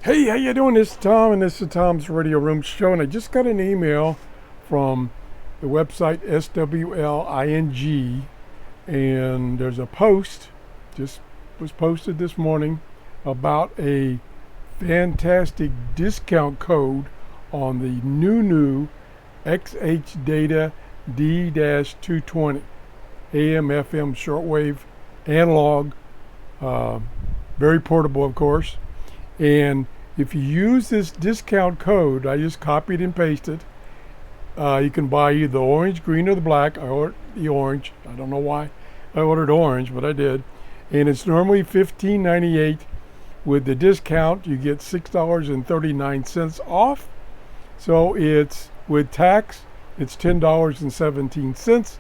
Hey, how you doing? This is Tom, and this is Tom's Radio Room Show, and I just got an email from the website SWLING, and there's a post, just was posted this morning, about a fantastic discount code on the new XHDATA D200 AM FM shortwave analog, very portable, of course. And if you use this discount code, I just copied and pasted, you can buy either the orange, green, or the black. I ordered the orange. I don't know why I ordered orange, but I did. And it's normally $15.98. With the discount, you get $6.39 off. So it's, with tax, it's $10.17.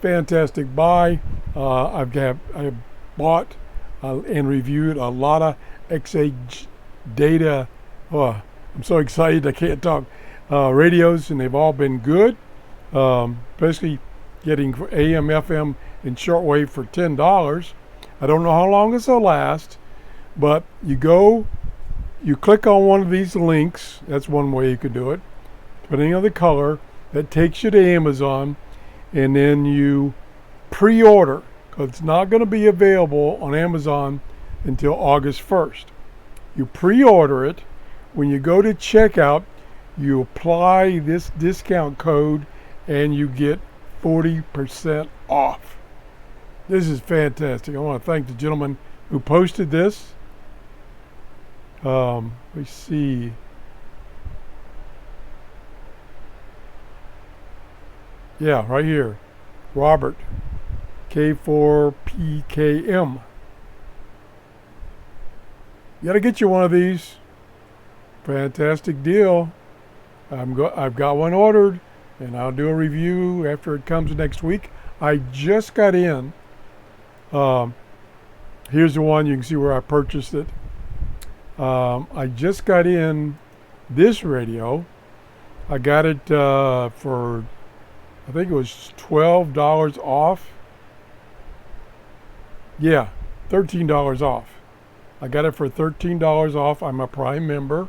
Fantastic buy. I bought and reviewed a lot of XHDATA. Oh, I'm so excited I can't talk. Radios, and they've all been good. Especially getting AM, FM, and shortwave for $10. I don't know how long this will last, but you click on one of these links. That's one way you could do it. Depending on the color, that takes you to Amazon, and then you pre-order, because it's not going to be available on Amazon until August 1st. You pre-order it. When you go to checkout, you apply this discount code and you get 40% off. This is fantastic. I want to thank the gentleman who posted this. Let's see. Yeah, right here. Robert, K4PKM. You gotta get you one of these. Fantastic deal. I've got one ordered, and I'll do a review after it comes next week. I just got in. Here's the one. You can see where I purchased it. I just got in this radio. I got it for, I think it was $12 off. Yeah, $13 off. I got it for $13 off. I'm a Prime member,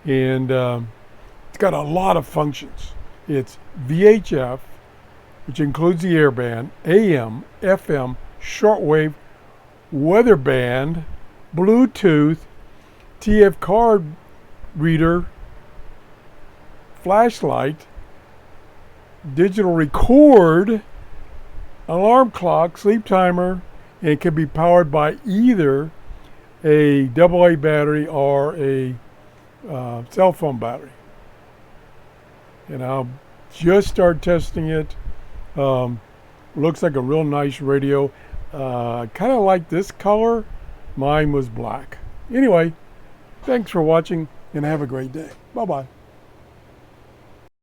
and it's got a lot of functions. It's VHF, which includes the airband, AM, FM, shortwave, weather band, Bluetooth, TF card reader, flashlight, digital record, alarm clock, sleep timer, and it can be powered by either a AA battery or a cell phone battery. And I'll just start testing it. Looks like a real nice radio. Kind of like this color. Mine was black. Anyway, thanks for watching and have a great day. Bye-bye.